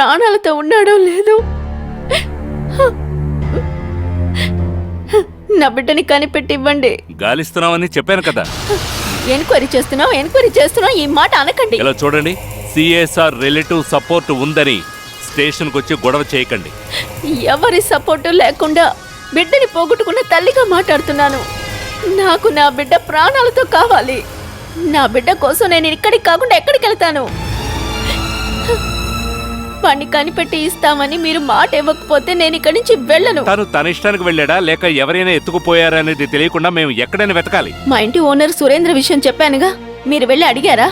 ప్రాణాలతో ఉన్నాడో లేదో. నా బిడ్డని కనిపెట్టి ఇవ్వండి. గాలిస్తున్నామని చెప్పాను కదా. ఎంక్వైరీ చేస్తున్నావు ఈ మాట అనకండి. ఇలా చూడండి, సిఎస్ఆర్ రిలేటివ్ సపోర్ట్ ఉందని స్టేషన్కి వచ్చి గొడవ చేయకండి. ఎవరి సపోర్టు లేకుండా బిడ్డని పోగొట్టుకున్న తల్లిగా మాట్లాడుతున్నాను. నాకు నా బిడ్డ ప్రాణాలతో కావాలి. నా బిడ్డ కోసం నేను ఇక్కడికి కాకుండా ఎక్కడికి వెళ్తాను? వాణ్ణి కనిపెట్టి ఇస్తామని మీరు మాట ఇవ్వకపోతే నేను ఇక్కడి నుంచి వెళ్ళను. తన ఇష్టానికి వెళ్ళాడా లేక ఎవరైనా ఎత్తుకుపోయారా అనేది తెలియకుండా మేము ఎక్కడైనా వెతకాలి. మా ఇంటి ఓనర్ సురేంద్ర విషయం చెప్పానుగా, మీరు వెళ్ళి అడిగారా?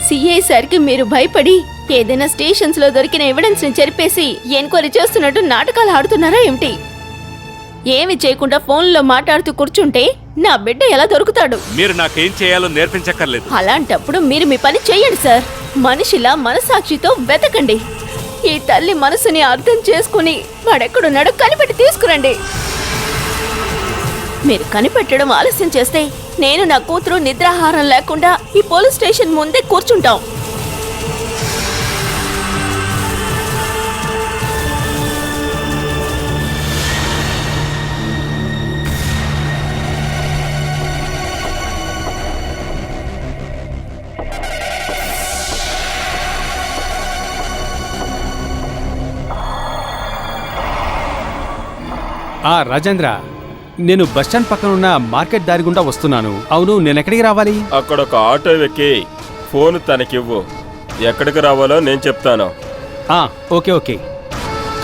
సిఐ సార్కి మీరు భయపడి ఏదైనా స్టేషన్స్ లో దొరికిన ఎవిడెన్స్ ని చెరిపేసి ఎంక్వైరీ చేస్తున్నట్టు నాటకాలు ఆడుతున్నారా ఏమిటి? ఏమి చేయకుండా ఫోన్లో మాట్లాడుతూ కూర్చుంటే నా బిడ్డ ఎలా దొరుకుతాడు? మీరు నాకేం చేయాలో నేర్పించక్కర్లేదు. అలాంటప్పుడు మీరు మీ పని చెయ్యండి సార్. మనిషిలా మనసాక్షితో వెతకండి. ఈ తల్లి మనసుని అర్థం చేసుకుని వాడెక్కడున్నాడో కనిపెట్టి తీసుకురండి. మీరు కనిపెట్టడం ఆలస్యం చేస్తే నేను నా కూతురు నిద్రాహారం లేకుండా ఈ పోలీస్ స్టేషన్ ముందే కూర్చుంటాం. రాజేంద్ర, నేను బస్టాండ్ పక్కన ఉన్న మార్కెట్ దారి గుండా వస్తున్నాను. అవును, నేను ఎక్కడికి రావాలి? అక్కడ ఒక ఆటో ఎక్కి ఫోన్ తనకివ్వు. ఎక్కడికి రావాలో నేను చెప్తాను. Okay okay.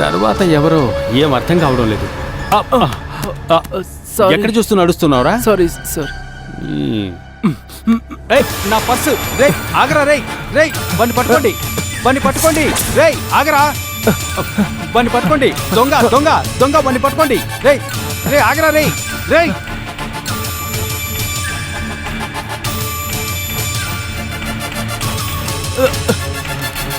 తర్వాత ఎవరో ఏం అర్థం కావడం లేదు. ఎక్కడ చూస్తూ నడుస్తున్నావురా? Sorry sir. నా పర్సు. రే ఆగరా, రే రే బండి పట్టుకోండి, బండి పట్టుకోండి. రే ఆగరా, బండి పట్టుకోండి. దొంగ దొంగ దొంగ, బండి పట్టుకోండి. రే రే ఆగరా, రే రే.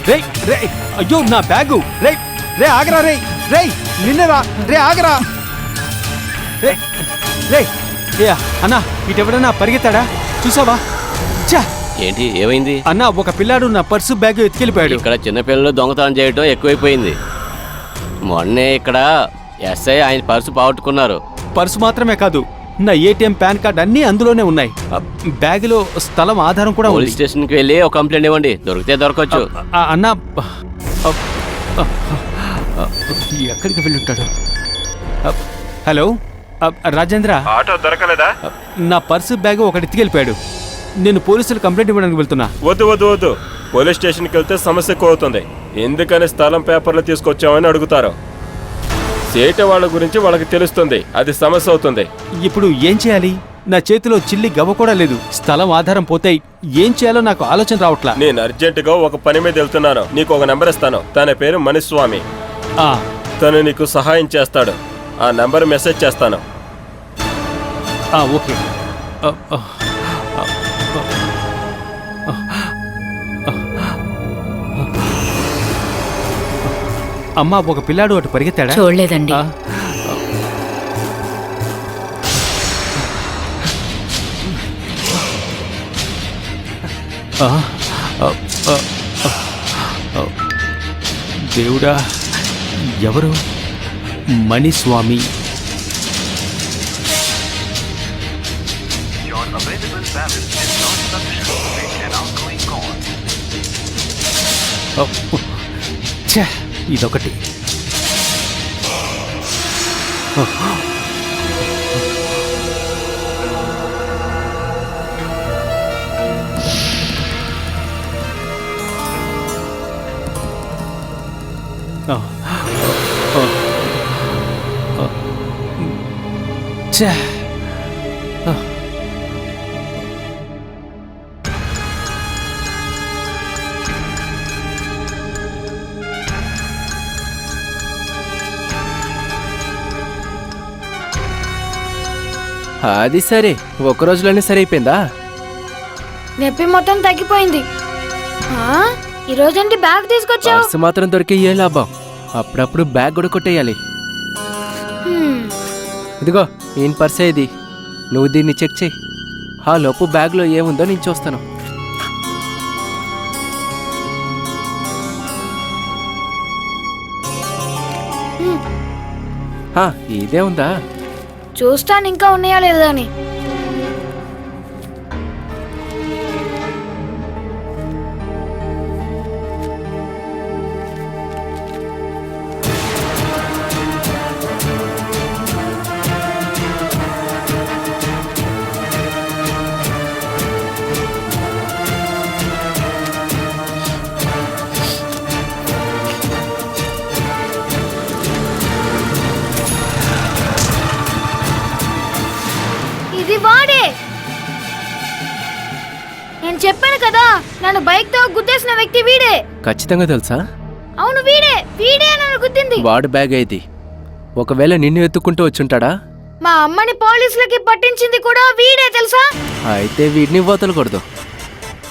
రే రే అయ్యో నా బ్యాగు. రే రే ఆగరా, రే రే నిన్నరా, రే ఆగరా. రే రే ఏ అన్నా, ఇటెవడన్నా పరిగెత్తాడా చూసావా? చా, ఏంటి ఏమైంది? అన్న, ఒక పిల్లాడు నా పర్సు బ్యాగ్ ఎత్తుకెళ్ళిపోయాడు. ఇక్కడ చిన్నపిల్లలు దొంగతనం చేయడం ఎక్కువైపోయింది. మొన్నే ఇక్కడ ఎస్ఐ ఆయన పర్సు పోగొట్టుకున్నారు. పర్సు మాత్రమే కాదు, నా ఏటీఎం, పాన్ కార్డ్ అన్నీ అందులోనే ఉన్నాయి. బ్యాగులో స్థలం ఆధారం కూడా ఉంది. పోలీస్ స్టేషన్కి వెళ్ళి ఒక కంప్లైంట్ ఇవ్వండి, దొరికితే దొరకవచ్చు. అన్న, ఎక్కడికి వెళ్ళి ఉంటాడు? హలో రాజేంద్ర, ఆటో దొరకలేదా? నా పర్సు బ్యాగ్ ఒకటి ఎత్తుకెళ్ళిపోయాడు. నేను పోలీసులు కంప్లైంట్ ఇవ్వడానికి వెళ్తున్నా. వద్దు వద్దు వద్దు, పోలీస్ స్టేషన్కి వెళ్తే సమస్య ఎక్కువ అవుతుంది. ఎందుకని స్థలం పేపర్లు తీసుకొచ్చామని అడుగుతారు. సేట వాళ్ళ గురించి వాళ్ళకి తెలుస్తుంది, అది సమస్య అవుతుంది. ఇప్పుడు ఏం చేయాలి? నా చేతిలో చిల్లి గవ్వ కూడా లేదు. స్థలం ఆధారం పోతే ఏం చేయాలో నాకు ఆలోచన రావట్లా. నేను అర్జెంటుగా ఒక పని మీద వెళ్తున్నాను. నీకు ఒక నెంబర్ ఇస్తాను. తన పేరు మణిస్వామి. తను నీకు సహాయం చేస్తాడు. ఆ నెంబర్ మెసేజ్ చేస్తాను. ఓకే. అమ్మా, ఒక పిల్లాడు అటు పరిగెత్తాడా? చూడలేదండి. దేవుడా, ఎవరు? మణిస్వామి. ఇదొకటి. అది సరే, ఒక రోజులోనే సరైపోయిందా? నొప్పి మొత్తం తగ్గిపోయింది. ఈరోజంటే బ్యాగ్ తీసుకొచ్చావు. పర్సు మాత్రం దొరికే ఏ లాభం? అప్పుడప్పుడు బ్యాగ్ కూడా కొట్టేయాలి. ఇదిగో ఈయన పర్సే ఇది. నువ్వు దీన్ని చెక్ చేయి. ఆ లోపు బ్యాగ్లో ఏముందో నేను చూస్తాను. ఇదే ఉందా? చూస్తాను ఇంకా ఉన్నాయా లేదా అని. ఇది వాడే. నేను చెప్పాను కదా, నన్ను బైక్ తో గుద్దేసిన వ్యక్తి వీడే. ఖచ్చితంగా తెలుసా? అవును వీడే నన్ను గుద్దింది. వాడు బ్యాగ్ అయితే ఒకవేళ నిన్ను ఎత్తుకుంటూ వచ్చుంటాడా? మా అమ్మని పోలీసులకి పట్టించింది కూడా వీడే తెలుసా? అయితే వీడిని వదలకూడదు.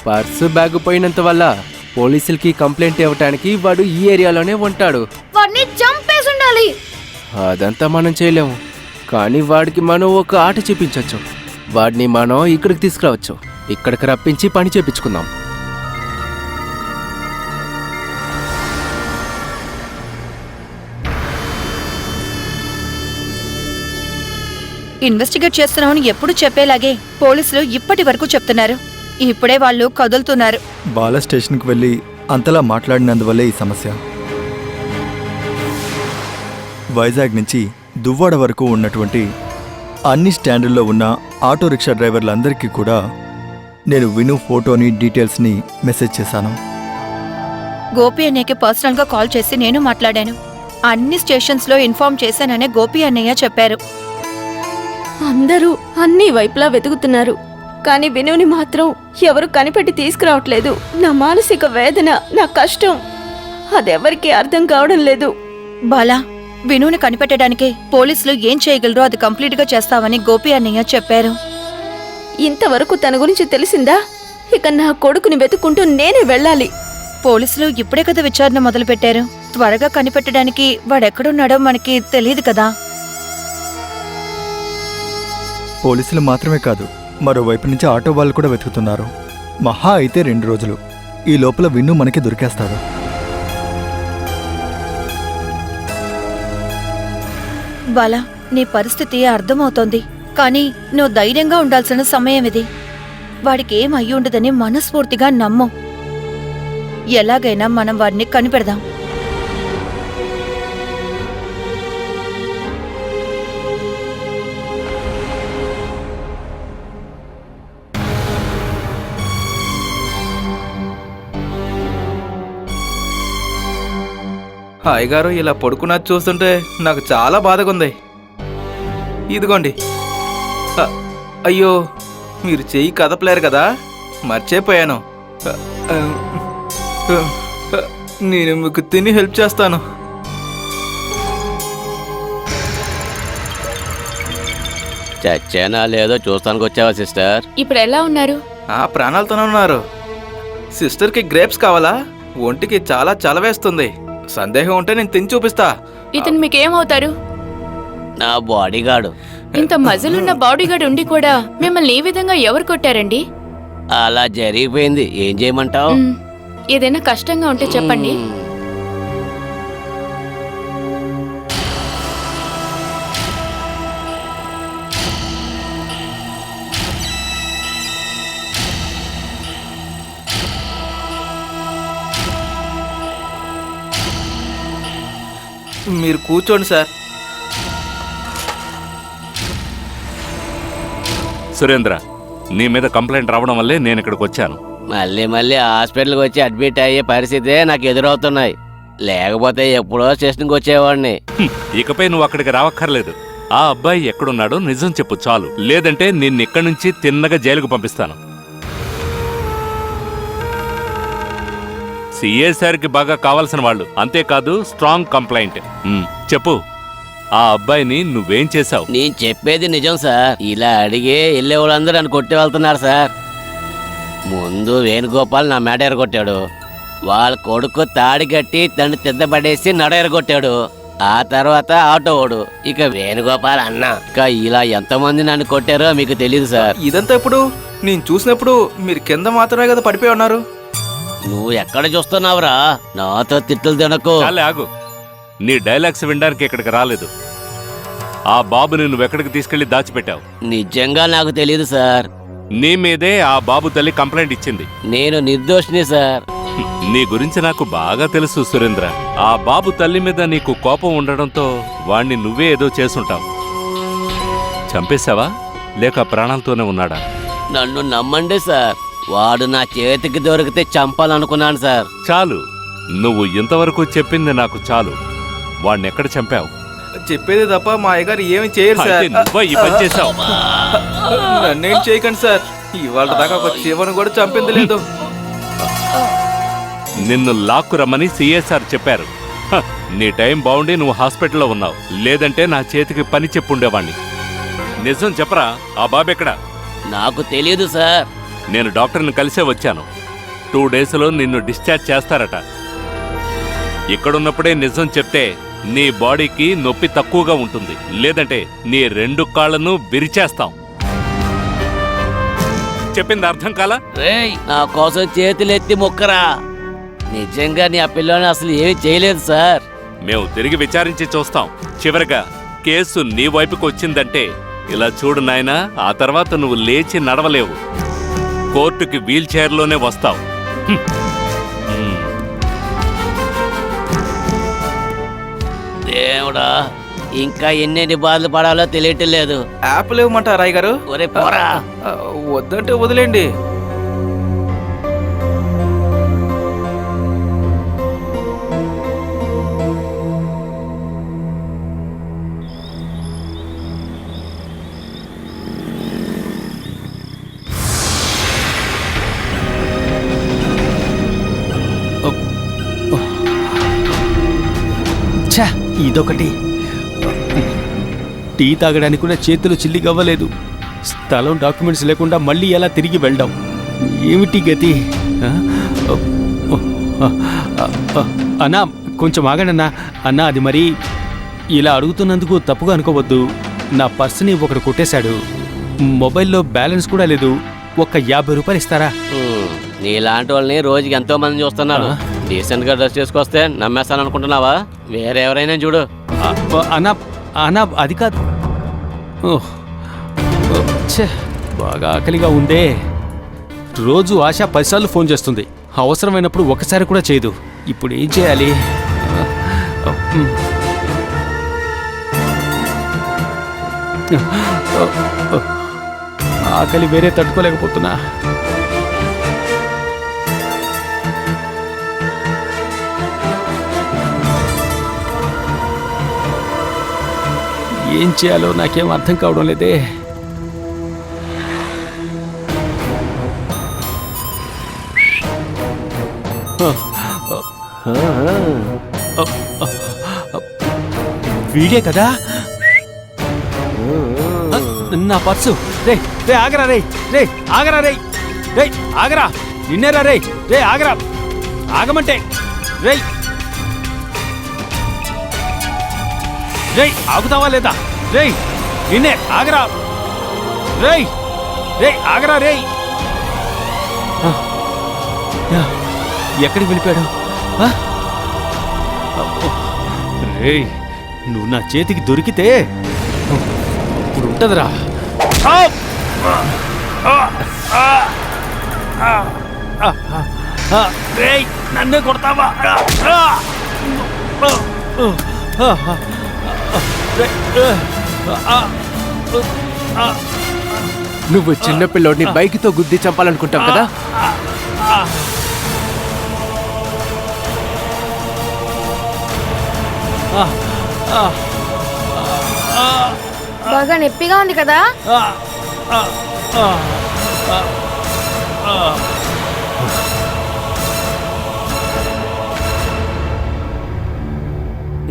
పర్సు బ్యాగ్ పోయినంత వల్ల పోలీసులకి కంప్లైంట్ ఇవ్వటానికి వాడు ఈ ఏరియాలోనే ఉంటాడు. వాడిని చంపేసి ఉండాలి. అదంతా మనం చేయలేము, కానీ వాడికి మనం ఒక ఆట చూపించవచ్చు. వాడిని మనం ఇక్కడికి తీసుకురావచ్చు. ఇక్కడికి రప్పించి పని చేపించుకుందాం. ఇన్వెస్టిగేట్ చేస్తున్నామని ఎప్పుడు చెప్పేలాగే పోలీసులు ఇప్పటి వరకు చెప్తున్నారు. ఇప్పుడే వాళ్ళు కదులుతున్నారు. బాల స్టేషన్కి వెళ్ళి అంతలా మాట్లాడినందువల్లే ఈ సమస్య. వైజాగ్ నుంచి దువ్వాడ వరకు ఉన్నటువంటి అన్ని స్టాండుల్లో ఉన్న ఆటో రిక్షా డ్రైవర్లందరికీ కూడా నేను విను ఫోటోని డీటెయిల్స్ని మెసేజ్ చేశాను. గోపి అన్నయ్యకి పర్సనల్ గా కాల్ చేసి నేను మాట్లాడాను. అన్ని స్టేషన్స్ లో ఇన్ఫార్మ్ చేశాననే గోపి అన్నయ్య చెప్పారు. అందరూ అన్ని వైపులా వెతుకుతున్నారు, కానీ వినుని మాత్రం ఎవరు కనిపెట్టి తీసుకురావట్లేదు. నా మానసిక వేదన, నా కష్టం అదెవరికీ అర్థం కావడం లేదు. బాలా, వినుని కనిపెట్టడానికి పోలీసులు ఏం చేయగలరో అది కంప్లీట్ గా చేస్తామని గోపి అన్నయ్య చెప్పారు. ఇంతవరకు తన గురించి తెలిసిందా? ఇక నా కొడుకుని వెతుక్కుంటూ నేనే వెళ్ళాలి. పోలీసులు ఇప్పుడే కదా విచారణ మొదలు పెట్టారు. త్వరగా కనిపెట్టడానికి వాడెక్కడున్నాడో మనకి తెలియదు కదా. పోలీసులు మాత్రమే కాదు, మరోవైపు నుంచి ఆటో వాళ్ళు కూడా వెతుకుతున్నారు. మహా అయితే 2 రోజులు. ఈ లోపల విన్ను మనకి దొరికేస్తాడు. బాలా, నీ పరిస్థితి అర్థమవుతోంది, కానీ నువ్వు ధైర్యంగా ఉండాల్సిన సమయం ఇది. వాడికి ఏం అయ్యి ఉండదని మనస్ఫూర్తిగా నమ్ము. ఎలాగైనా మనం వాడిని కనిపెడదాం. హాయ్ గారు, ఇలా పడుకున్నది చూస్తుంటే నాకు చాలా బాధగా ఉంది. ఇదిగోండి. అయ్యో, మీరు చెయ్యి కదపలేరు కదా, మర్చిపోయాను. నేను మీకు తిని హెల్ప్ చేస్తాను. చచ్చానా లేదో చూస్తానికి వచ్చావా సిస్టర్? ఇప్పుడు ఎలా ఉన్నారు? ప్రాణాలతోనే ఉన్నారు. సిస్టర్కి గ్రేప్స్ కావాలా? ఒంటికి చాలా చలవేస్తుంది. సందేహం ఉంటే నేను తిని చూపిస్తా. ఇతను మీకేమవుతారు? నా బాడీగార్డు. ఇంత మజలున్న బాడీగార్డ్ ఉండి కూడా మిమ్మల్ని ఈ విధంగా ఎవరు కొట్టారండి? అలా జరిగిపోయింది, ఏం చేయమంటావు? ఏదైనా కష్టంగా ఉంటే చెప్పండి. మీరు కూర్చోండి సార్. సురేంద్ర, నీ మీద కంప్లైంట్ రావడం వల్లే నేను ఇక్కడికి వచ్చాను. మళ్ళీ హాస్పిటల్కి వచ్చి అడ్మిట్ అయ్యే పరిస్థితే నాకు ఎదురవుతున్నాయి. లేకపోతే ఎప్పుడో స్టేషన్కి వచ్చేవాడిని. ఇకపై నువ్వు అక్కడికి రావక్కర్లేదు. ఆ అబ్బాయి ఎక్కడున్నాడో నిజం చెప్పు చాలు, లేదంటే నిన్ను ఇక్కడి నుంచి తిన్నగా జైలుకు పంపిస్తాను. సిఏ సార్కి బాగా కావాల్సిన వాళ్ళు, అంతేకాదు స్ట్రాంగ్ కంప్లైంట్. చెప్పు, ఆ అబ్బాయిని నువ్వేం చేశావు? నేను చెప్పేది నిజం సార్. ఇలా అడిగే వెళ్ళే వాళ్ళందరూ నన్ను కొట్టి వెళ్తున్నారు సార్. ముందు వేణుగోపాల్ నా మేడ ఎరగొట్టాడు. వాళ్ళ కొడుకు తాడి కట్టి తను తిద్దపడేసి నడ ఎరగొట్టాడు. ఆ తర్వాత ఆటోవాడు, ఇక వేణుగోపాల్ అన్న. ఇక ఇలా ఎంతమంది నన్ను కొట్టారో మీకు తెలియదు సార్. ఇదంతా ఇప్పుడు నేను చూసినప్పుడు మీరు కింద మాత్రమే కదా పడిపోయి ఉన్నారు. నువ్వు ఎక్కడ చూస్తున్నావురా? నాతో తిట్టులు తినకు. చాలే ఆగు, నీ డైలాగ్స్ వినడానికి ఇక్కడికి రాలేదు. ఆ బాబుని నువ్వెక్కడికి తీసుకెళ్లి దాచిపెట్టావు? నిజంగా నాకు తెలియదు సార్. నీ మీదే ఆ బాబు తల్లి కంప్లైంట్ ఇచ్చింది. నేను నిర్దోషిని సార్. నీ గురించి నాకు బాగా తెలుసు సురేంద్ర. ఆ బాబు తల్లి మీద నీకు కోపం ఉండడంతో వాణ్ణి నువ్వే ఏదో చేసుంటావు. చంపేశావా లేక ప్రాణాలతోనే ఉన్నాడా? నన్ను నమ్మండి సార్, వాడు నా చేతికి దొరికితే చంపాలనుకున్నాను సార్. చాలు, నువ్వు ఇంతవరకు చెప్పింది నాకు చాలు. వాణ్ణెక్కడ చంపావు? చెప్పేది తప్ప మా అయ్యగారు ఏమి చేయరు సార్. అయితే నువ్వే ఈ పని చేశావు. నన్నేం చేయకండి సార్. ఇవాళ దాకా ఒక చీమను కూడా చంపింది లేదు. నిన్ను లాక్కు రమ్మని సిఎస్ఆర్ చెప్పారు. హ, నీ టైం బాగుండి నువ్వు హాస్పిటల్లో ఉన్నావు. లేదంటే నా చేతికి పని చెప్పుండేవాణ్ణి. నిజం చెప్పరా, ఆ బాబెక్కడా? నాకు తెలియదు సార్. నేను డాక్టర్ని కలిసే వచ్చాను. 2 డేస్లో నిన్ను డిశ్చార్జ్ చేస్తారట. ఇక్కడున్నప్పుడే నిజం చెప్తే నీ బాడీకి నొప్పి తక్కువగా ఉంటుంది. లేదంటే నీ 2 కాళ్ళను విరిచేస్తాం. చెప్పింది అర్థం కాలా? రేయ్, నా కోసం చేతులెత్తి మొక్కరా. నిజంగా నీ ఆ పిల్లని అసలు ఏమీ చేయలేదు సార్. మేము తిరిగి విచారించి చూస్తాం. చివరిగా కేసు నీ వైపుకు వచ్చిందంటే ఇలా చూడు నాయనా, ఆ తర్వాత నువ్వు లేచి నడవలేవు. కోర్టుకి వీల్ చైర్లోనే వస్తావు. హ్మ్. హ్మ్. దేవుడా, ఇంకా ఎన్నెన్ని బాధలు పడాలో తెలియటం లేదు. యాపిల్ ఇవ్వమంటారా అయ్య గారు? ఒరే పోరా. వద్దంటే వదిలేండి. ఛా, ఇదొకటి. టీ తాగడానికి కూడా చేతులు చిల్లిగవ్వలేదు. స్థలం డాక్యుమెంట్స్ లేకుండా మళ్ళీ ఎలా తిరిగి వెళ్ళడం? ఏమిటి గతి? అన్నా, కొంచెం ఆగండన్నా. అన్నా, అది మరి ఇలా అడుగుతున్నందుకు తప్పుగా అనుకోవద్దు. నా పర్సుని ఒకడు కొట్టేశాడు. మొబైల్లో బ్యాలెన్స్ కూడా లేదు. ఒక్క 50 రూపాయలు ఇస్తారా? నీలాంటి వాళ్ళని రోజుకి ఎంతో మంది చూస్తున్నాను. డీసెంట్ గా డ్రెస్ చేసుకొస్తే నమ్మేస్తాను అనుకుంటున్నావా? వేరే ఎవరైనా చూడు. అన్నా అన్నా, అది కాదు. ఛే, బాగా ఆకలిగా ఉందే. రోజు ఆశ 10 సార్లు ఫోన్ చేస్తుంది. అవసరమైనప్పుడు ఒకసారి కూడా చేయదు. ఇప్పుడు ఏం చేయాలి? ఆకలి వేరే తట్టుకోలేకపోతున్నా. ఏం చేయాలో నాకేం అర్థం కావడం లేదే. వీడే కదా నా పర్సు. రే రే ఆగరా, రే రే ఆగరా, రే రే ఆగరా, నిన్నేరా, రే రే ఆగరా, ఆగమంటే. రే రే ఆగుతావా లేదా? రే నిన్నే, ఆగరా, రే రే ఆగరా, రే. ఎక్కడికి వెళ్ళిపోయాడు? రే, నువ్వు నా చేతికి దొరికితే ఇప్పుడు ఉంటదిరా. రే, నన్నే కొడతావా? నువ్వు చిన్నపిల్లోడిని బైక్తో గుద్ది చంపాలనుకుంటావు కదా? బాగా నొప్పిగా ఉంది కదా?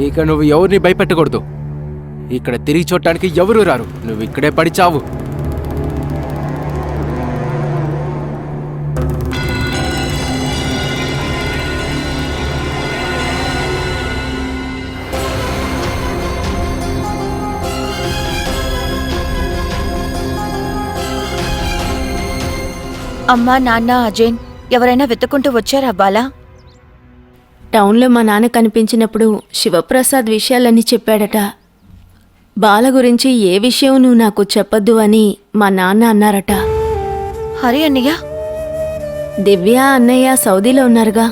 ఇక నువ్వు ఎవరిని భయపెట్టకూడదు. ఇక్కడ తిరిగి చూడటానికి ఎవరు రారు. నువ్వు ఇక్కడే పడి చావు. అమ్మా, నాన్న, అజయన్ ఎవరైనా వెతుక్కుంటూ వచ్చారా బాలా? టౌన్లో మా నాన్న కనిపించినప్పుడు శివప్రసాద్ విషయాలన్నీ చెప్పాడట. బాల గురించి ఏ విషయం నువ్వు నాకు చెప్పొద్దు అని మా నాన్న అన్నారట. హరి అన్నయ్య, దివ్య అన్నయ్య సౌదీలో ఉన్నారుగా.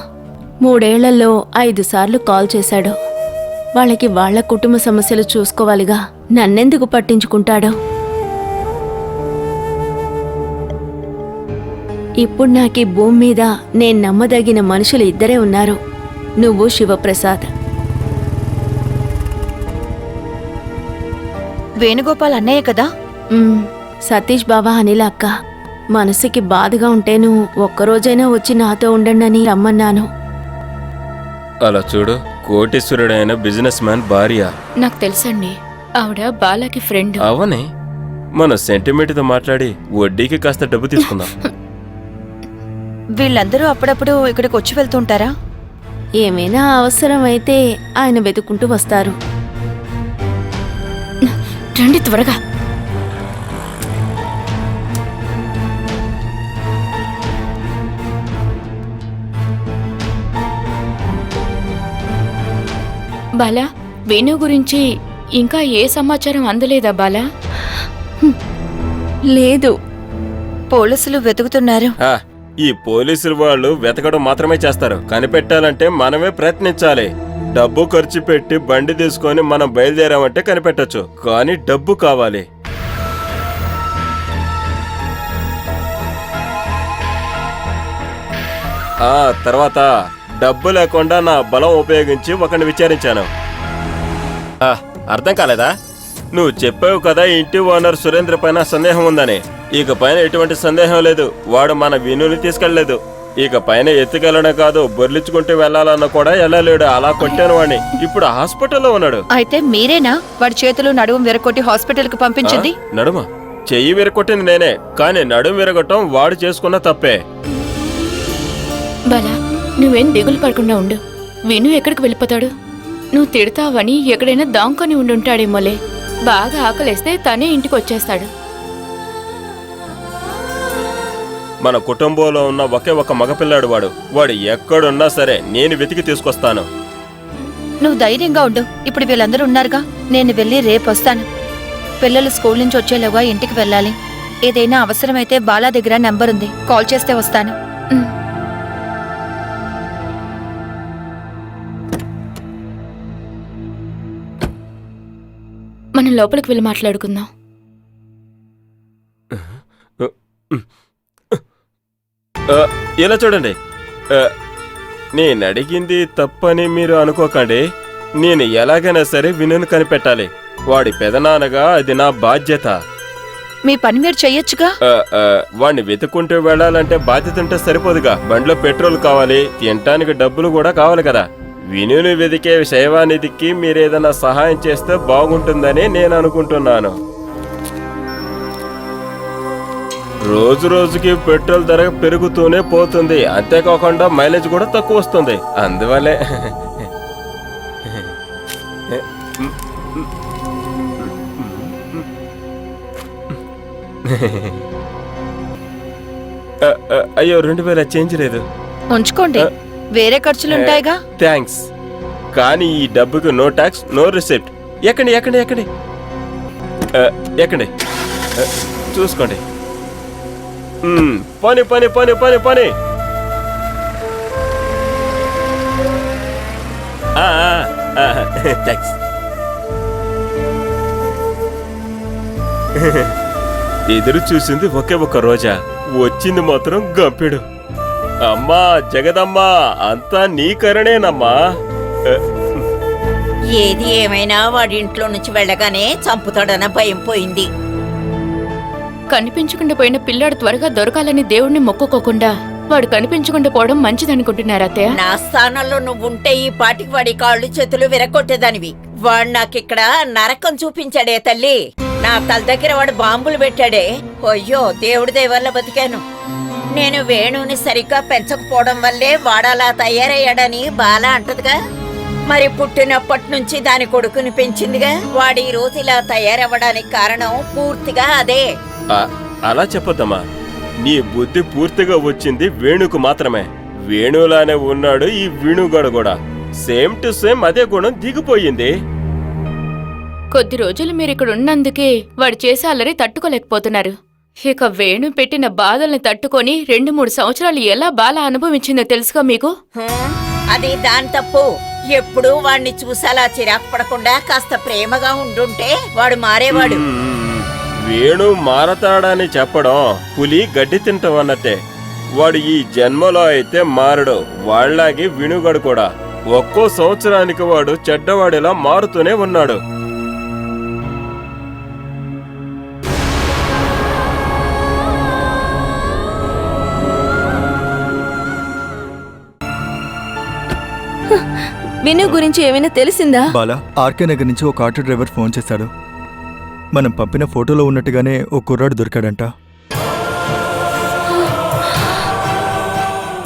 3 ఏళ్లలో 5 సార్లు కాల్ చేశాడు. వాళ్ళకి వాళ్ళ కుటుంబ సమస్యలు చూసుకోవాలిగా, నన్నెందుకు పట్టించుకుంటాడు? ఇప్పుడు నాకీ భూమి మీద నేను నమ్మదగిన మనుషులు ఇద్దరే ఉన్నారు, నువ్వు శివప్రసాద్. వేణుగోపాల్ అన్నయ్య కదా? సతీష్ బావా అనిల అక్క. మనసుకి బాధగా ఉంటే నువ్వు ఒక్కరోజైనా వచ్చి నాతో ఉండండి రమ్మన్నాను. అలా చూడు, కోటీశ్వరుడైన బిజినెస్ మ్యాన్ భార్య. నాకు తెలుసండి, ఆవిడ బాలాకి ఫ్రెండ్. అవనే, మన సెంటిమెంట్తో మాట్లాడి వడ్డీకి కాస్త డబ్బు తీసుకుందాం. వీళ్ళందరూ అప్పుడప్పుడు ఇక్కడికి వచ్చి వెళ్తుంటారా? ఏమైనా అవసరం అయితే ఆయన వెతుకుంటూ వస్తారు. రండి త్వరగా. బాలా, వేణు గురించి ఇంకా ఏ సమాచారం అందలేదా బాలా? లేదు. పోలీసులు వెతుకుతున్నారు. ఈ పోలీసులు వాళ్ళు వెతకడం మాత్రమే చేస్తారు, కనిపెట్టాలంటే మనమే ప్రయత్నించాలి. డబ్బు ఖర్చు పెట్టి బండి తీసుకొని మనం బయలుదేరామంటే కనిపెట్టొచ్చు, కానీ డబ్బు కావాలి. తర్వాత డబ్బు లేకుండా నా బలం ఉపయోగించి ఒకరిని విచారించాను. అర్థం కాలేదా? నువ్వు చెప్పావు కదా ఇంటి ఓనర్ సురేంద్ర పైన సందేహం ఉందని. ఇక పైన ఎటువంటి సందేహం లేదు, వాడు మన వినుని తీసుకెళ్లలేదు. ఇక పైన ఎత్తుకెళ్ళడం కాదు, బొర్లించుకుంటూ వెళ్లాలన్నా కూడా వెళ్ళలేడు. అలా కొట్టాను వాడిని. ఇప్పుడు హాస్పిటల్లో ఉన్నాడు. అయితే మీరేనా వాడి చేతులు నడుము విరగొట్టి హాస్పిటల్ కి పంపించింది? నడుమ చెయ్యి విరగొట్టింది నేనే, కానీ నడుము విరగొట్టం వాడు చేసుకున్న తప్పే. బాలా, నువ్వేం దిగులు పడకుండా ఉండు. విను ఎక్కడికి వెళ్ళిపోతాడు? నువ్వు తిడతావని ఎక్కడైనా దాంకొని ఉండుంటాడేమోలే. బాగా ఆకలేస్తే తనే ఇంటికి వచ్చేస్తాడు. మన కుటుంబంలో ఉన్న ఒకే ఒక మగపిల్లాడు వాడు ఎక్కడున్నా సరే నేను వెతికి తీసుకొస్తాను. నువ్వు ధైర్యంగా ఉండు. ఇప్పుడు వీళ్ళందరూ ఉన్నారుగా, నేను వెళ్ళి రేపు వస్తాను. పిల్లలు స్కూల్ నుంచి వచ్చేలోగా ఇంటికి వెళ్ళాలి. ఏదైనా అవసరమైతే బాలా దగ్గర నంబర్ ఉంది, కాల్ చేస్తే వస్తాను. మనం లోపలికి వెళ్ళి మాట్లాడుకుందాం. ఇలా చూడండి, నేను అడిగింది తప్పని మీరు అనుకోకండి. నేను ఎలాగైనా సరే వినుని కనిపెట్టాలి. వాడి పెదనాన్నగా అది నా బాధ్యత. మీ పని మీరు చెయ్యొచ్చుగా. వాడిని వెతుక్కుంటూ వెళ్ళాలంటే బాధ్యత ఉంటే సరిపోదుగా. బండిలో పెట్రోల్ కావాలి, తినటానికి డబ్బులు కూడా కావాలి కదా. వినుని వెతికే శైవానిధికి మీరేదైనా సహాయం చేస్తే బాగుంటుందని నేను అనుకుంటున్నాను. రోజు రోజుకి పెట్రోల్ ధర పెరుగుతూనే పోతుంది, అంతేకాకుండా మైలేజ్ కూడా తక్కువ వస్తుంది. అందువల్లే అయ్యో 2000 చేంజ్ లేదు. ఉంచుకోండి, వేరే ఖర్చులుంటాయిగా. థ్యాంక్స్, కానీ ఈ డబ్బుకి నో ట్యాక్స్, నో రిసిప్ట్. ఎక్కండి ఎక్కండి ఎక్కండి ఎక్కండి, చూసుకోండి. పని పని పని పని పని. థ్యాంక్స్. ఎదురు చూసింది ఒకే ఒక రోజా, వచ్చింది మాత్రం గంపెడు. అమ్మా జగదమ్మా, అంతా నీ కరణేనమ్మా. ఏది ఏమైనా వాడి ఇంట్లో నుంచి వెళ్ళగానే చంపుతాడన్న భయం పోయింది. కనిపించకుండా పోయిన పిల్లాడు త్వరగా దొరకాలని దేవుణ్ణి మొక్కుకోకుండా వాడు కనిపించకుండా పోవడం మంచిదనుకుంటున్నారా అత్తయ్య? నా స్థానంలో నువ్వుంటే ఈ పాటికి వాడి కాళ్ళు చేతులు విరగొట్టేదానివి. వాడు నాకిక్కడ నరకం చూపించాడే తల్లి. నా తల దగ్గర వాడు బాంబులు పెట్టాడే. అయ్యో, దేవుడి దయ వల్ల బతికాను. నేను వేణుని సరిగ్గా పెంచకపోవడం వల్లే వాడలా తయారయ్యాడని బాల అంటదిగా. మరి పుట్టినప్పటి నుంచి దాని కొడుకుని పెంచిందిగా. వాడి రోజు ఇలా తయారవ్వడానికి కారణం పూర్తిగా అదే. అలా చెప్పొద్దమ్మా, నీ బుద్ధి పూర్తిగా వచ్చింది వేణుకు మాత్రమే. వేణులానే ఉన్నాడు ఈ వేణుగాడు కూడా. సేమ్ టు సేమ్ అదే గుణం దిగిపోయింది. కొద్ది రోజులు మీరు ఇక్కడ ఉన్నందుకే వాడు చేసే అల్లరి తట్టుకోలేకపోతున్నారు. ఇక వేణు పెట్టిన బాధల్ని తట్టుకొని 2-3 సంవత్సరాలు ఎలా బాల అనుభవించిందో తెలుసుగా మీకు? అది దాని తప్పు. ఎప్పుడూ వాణ్ణి చూసేలా చిరాకు పడకుండా కాస్త ప్రేమగా ఉండుంటే వాడు మారేవాడు. వేణు మారతాడని చెప్పడం పులి గడ్డి తింటాం అన్నట్టే. వాడు ఈ జన్మలో అయితే మారడు. వాళ్ళలాగే వినుగడు కూడా. ఒక్కో సంవత్సరానికి వాడు చెడ్డవాడిలా మారుతూనే ఉన్నాడు. విను గురించి ఏమైనా తెలిసిందా? బాలా, ఆర్కే నగర్ నుంచి ఒక ఆటో డ్రైవర్ ఫోన్ చేశాడు. మనం పంపిన ఫోటోలో ఉన్నట్టుగానే ఓ కుర్రాడు దొరికాడంట.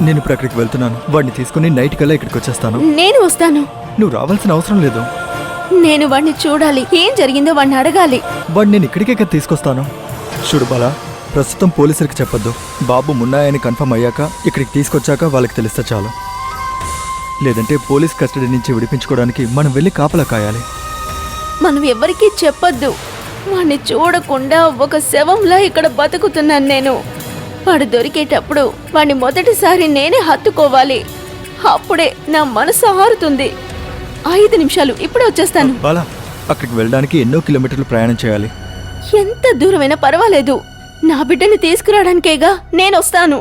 నేను ఇప్పుడు అక్కడికి వెళ్తున్నాను. వాడిని తీసుకుని నైట్ కల్లా ఇక్కడికి వచ్చేస్తాను. నేను వస్తాను. నువ్వు రావాల్సిన అవసరం లేదు. నేను వాడిని చూడాలి. ఏం జరిగిందో వాడిని అడగాలి. వాడిని నేను ఇక్కడికే కదా తీసుకొస్తాను. చూడు బాలా, ప్రస్తుతం పోలీసులకు చెప్పొద్దు. బాబు మున్నాయని కన్ఫర్మ్ అయ్యాక ఇక్కడికి తీసుకొచ్చాక వాళ్ళకి తెలిస్తే చాలు. లేదంటే పోలీస్ కస్టడీ నుంచి విడిపించుకోవడానికి మనం వెళ్ళి కాపలా కాయాలి. మనం ఎవ్వరికీ చెప్పొద్దు. వాడిని చూడకుండా ఒక శవంలా ఇక్కడ బతుకుతున్నాను నేను. వాడు దొరికేటప్పుడు వాడిని మొదటిసారి నేనే హత్తుకోవాలి. అప్పుడే నా మనసు ఆరుతుంది. 5 నిమిషాలు, ఇప్పుడే వచ్చేస్తాను. బాలా, అక్కడికి వెళ్ళడానికి ఎన్నో కిలోమీటర్లు ప్రయాణం చేయాలి. ఎంత దూరమైనా పర్వాలేదు. నా బిడ్డని తీసుకురావడానికేగా నేను వస్తాను.